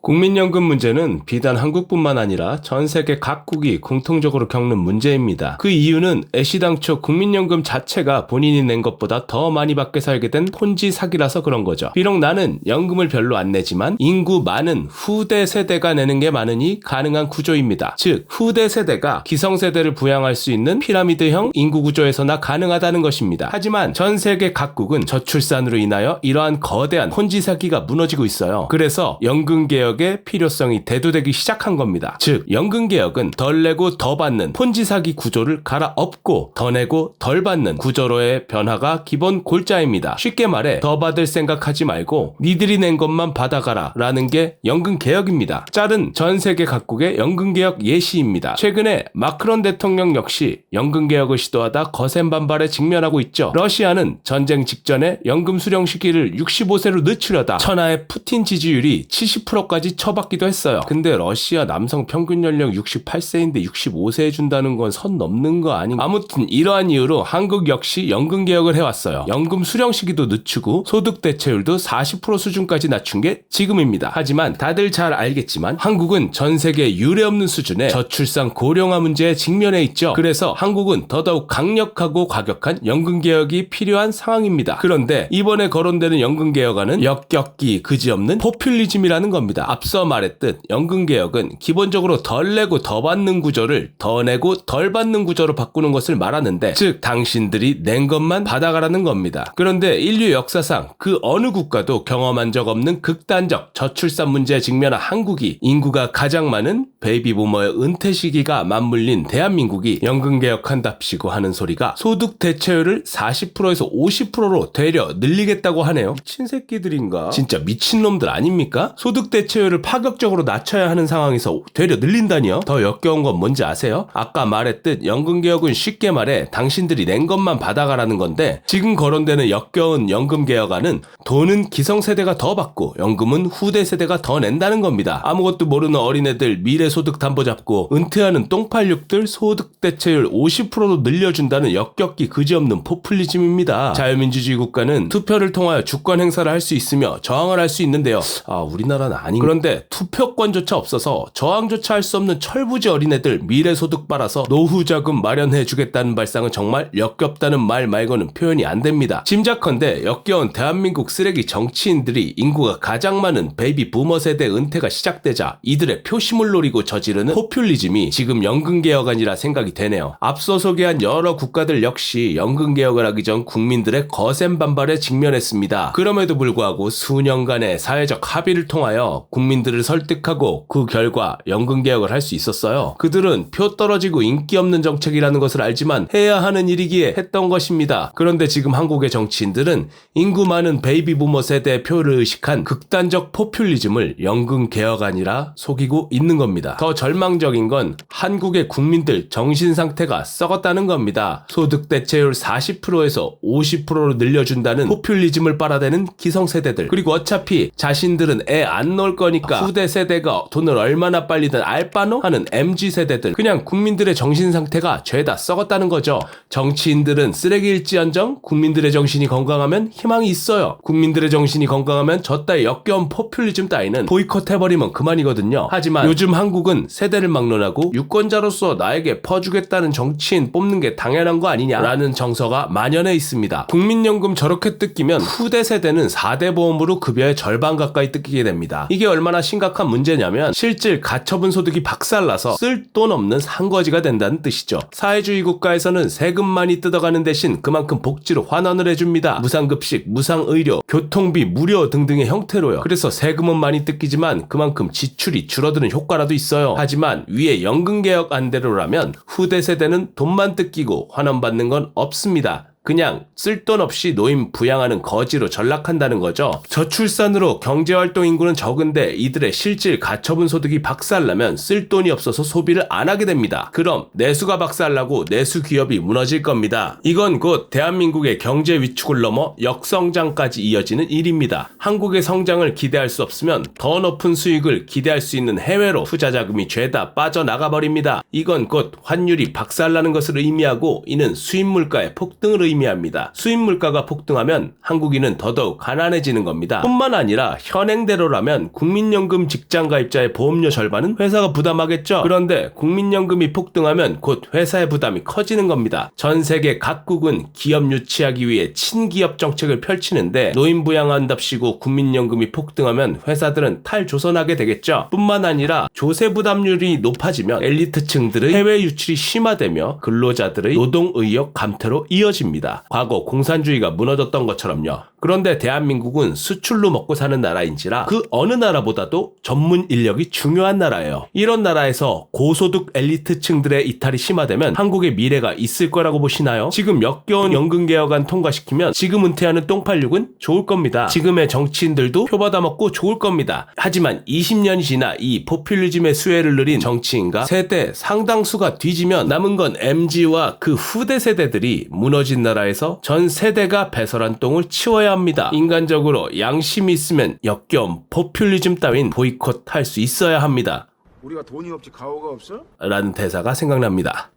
국민연금 문제는 비단 한국뿐만 아니라 전 세계 각국이 공통적으로 겪는 문제입니다. 그 이유는 애시당초 국민연금 자체가 본인이 낸 것보다 더 많이 받게 살게 된 폰지 사기라서 그런 거죠. 비록 나는 연금을 별로 안 내지만 인구 많은 후대 세대가 내는 게 많으니 가능한 구조입니다. 즉 후대 세대가 기성세대를 부양할 수 있는 피라미드형 인구 구조에서나 가능하다는 것입니다. 하지만 전 세계 각국은 저출산으로 인하여 이러한 거대한 폰지 사기가 무너지고 있어요. 그래서 연금개혁의 필요성이 대두되기 시작한 겁니다. 즉 연금개혁은 덜 내고 더 받는 폰지 사기 구조를 갈아엎고 더 내고 덜 받는 구조로의 변화가 기본 골자입니다. 쉽게 말해 더 받을 생각하지 말고 니들이 낸 것만 받아가라 라는 게 연금개혁입니다. 짤은 전 세계 각국의 연금개혁 예시입니다. 최근에 마크론 대통령 역시 연금개혁을 시도하다 거센 반발에 직면하고 있죠. 러시아는 전쟁 직전에 연금 수령 시기를 65세로 늦추려다 천하의 푸틴 지지율이 70%까지 쳐받기도 했어요. 근데 러시아 남성 평균 연령 68세인데 65세 해준다는 건 선 넘는 거 아닌가? 아무튼 이러한 이유로 한국 역시 연금개혁을 해왔어요. 연금 수령 시기도 늦추고 소득 대체율도 40% 수준까지 낮춘 게 지금입니다. 하지만 다들 잘 알겠지만 한국은 전 세계 유례없는 수준의 저출산 고령화 문제에 직면해 있죠. 그래서 한국은 더더욱 강력하고 과격한 연금개혁이 필요한 상황입니다. 그런데 이번에 거론되는 연금개혁안은 역겹기 그지없는 포퓰리즘이라는 겁니다. 앞서 말했듯 연금개혁은 기본적으로 덜 내고 더 받는 구조를 더 내고 덜 받는 구조로 바꾸는 것을 말하는데 즉 당신들이 낸 것만 받아가라는 겁니다. 그런데 인류 역사상 그 어느 국가도 경험한 적 없는 극단적 저출산 문제에 직면한 한국이 인구가 가장 많은 베이비부머의 은퇴 시기가 맞물린 대한민국이 연금개혁한답시고 하는 소리가 소득 대체율을 40%에서 50%로 되려 늘리겠다고 하네요. 미친 새끼들인가? 진짜 미친놈들 아닙니까? 소득 대체율을 파격적으로 낮춰야 하는 상황에서 되려 늘린다니요? 더 역겨운 건 뭔지 아세요? 아까 말했듯 연금개혁은 쉽게 말해 당신들이 낸 것만 받아가라는 건데 지금 거론되는 역겨운 연금개혁안은 돈은 기성세대가 더 받고 연금은 후대 세대가 더 낸다는 겁니다. 아무것도 모르는 어린애들 미래소득 담보 잡고 은퇴하는 똥팔육들 소득 대체율 50%로 늘려준다는 역겹기 그지없는 포퓰리즘입니다. 자유민주주의 국가는 투표를 통하여 주권 행사를 할 수 있으며 저항을 할 수 있는데요. 우리나라는 아닌. 그런데 투표권조차 없어서 저항조차 할 수 없는 철부지 어린애들 미래소득 빨아서 노후자금 마련해주겠다는 발상은 정말 역겹다는 말 말고는 표현이 안 됩니다. 짐작컨대 역겨운 대한민국 쓰레기 정치인들이 인구가 가장 많은 베이비 부머 세대 은퇴가 시작되자 이들의 표심을 노리고 저지르는 포퓰리즘이 지금 연금개혁안이라 생각이 되네요. 앞서 소개한 여러 국가들 역시 연금개혁을 하기 전 국민들의 거센 반발에 직면했습니다. 그럼에도 불구하고 수년간의 사회적 합의를 통하여 국민들을 설득하고 그 결과 연금개혁을 할 수 있었어요. 그들은 표 떨어지고 인기 없는 정책이라는 것을 알지만 해야 하는 일이기에 했던 것입니다. 그런데 지금 한국의 정치인들은 인구 많은 베이비부머 세대의 표를 의식한 극단적 포퓰리즘을 연금개혁안이라 속이고 있는 겁니다. 더 절망적인 건 한국의 국민들 정신상태가 썩었다는 겁니다. 소득 대체율 40%에서 50%로 늘려준다는 포퓰리즘을 빨아대는 기성세대들, 그리고 어차피 자신들은 애 안 넣을 거니까 후대 세대가 돈을 얼마나 빨리든 알바노 하는 MZ세대들, 그냥 국민들의 정신상태가 죄다 썩었다는 거죠. 정치인들은 쓰레기일지언정 국민들의 정신이 건강하면 희망이 있어요. 국민들의 정신이 건강하면 저 따위 역겨운 포퓰리즘 따위는 보이콧 해버리면 그만이거든요. 하지만 요즘 한국은 세대를 막론하고 유권자로서 나에게 퍼주겠다는 정치인 뽑는 게 당연한 거 아니냐라는 정서가 만연해 있습니다. 국민연금 저렇게 뜯기면 후대 세대는 4대 보험으로 급여의 절반 가까이 뜯기게 됩니다. 이게 얼마나 심각한 문제냐면 실질 가처분 소득이 박살나서 쓸 돈 없는 산거지가 된다는 뜻이죠. 사회주의 국가에서는 세금 많이 뜯어가는 대신 그만큼 복지로 환원을 해줍니다. 무상급식, 무상의료, 교통비 무료 등등의 형태로요. 그래서 세금은 많이 뜯기지만 그만큼 지출이 줄어드는 효과라도 있어요. 하지만 위에 연금개혁 안대로라면 후대 세대는 돈만 뜯기고 환원받는 건 없습니다. 그냥 쓸 돈 없이 노인 부양하는 거지로 전락한다는 거죠. 저출산으로 경제활동 인구는 적은데 이들의 실질 가처분 소득이 박살나면 쓸 돈이 없어서 소비를 안 하게 됩니다. 그럼 내수가 박살나고 내수 기업이 무너질 겁니다. 이건 곧 대한민국의 경제 위축을 넘어 역성장까지 이어지는 일입니다. 한국의 성장을 기대할 수 없으면 더 높은 수익을 기대할 수 있는 해외로 투자 자금이 죄다 빠져나가 버립니다. 이건 곧 환율이 박살나는 것을 의미하고 이는 수입 물가의 폭등을 의미합니다. 의미합니다. 수입 물가가 폭등하면 한국인은 더더욱 가난해지는 겁니다. 뿐만 아니라 현행대로라면 국민연금 직장가입자의 보험료 절반은 회사가 부담하겠죠. 그런데 국민연금이 폭등하면 곧 회사의 부담이 커지는 겁니다. 전 세계 각국은 기업 유치하기 위해 친기업 정책을 펼치는데 노인 부양한답시고 국민연금이 폭등하면 회사들은 탈조선하게 되겠죠. 뿐만 아니라 조세 부담률이 높아지면 엘리트층들의 해외 유출이 심화되며 근로자들의 노동 의욕 감퇴로 이어집니다. 과거 공산주의가 무너졌던 것처럼요. 그런데 대한민국은 수출로 먹고 사는 나라인지라 그 어느 나라보다도 전문 인력이 중요한 나라예요. 이런 나라에서 고소득 엘리트층들의 이탈이 심화되면 한국의 미래가 있을 거라고 보시나요? 지금 역겨운 연금개혁안 통과시키면 지금 은퇴하는 똥팔육은 좋을 겁니다. 지금의 정치인들도 표 받아먹고 좋을 겁니다. 하지만 20년이 지나 이 포퓰리즘의 수혜를 누린 정치인과 세대 상당수가 뒤지면 남은 건 MZ와 그 후대 세대들이 무너진 나라에서 전 세대가 배설한 똥을 치워야 합니다. 인간적으로 양심이 있으면 역겨운 포퓰리즘 따윈 보이콧할 수 있어야 합니다. 우리가 돈이 없지 가오가 없어? 라는 대사가 생각납니다.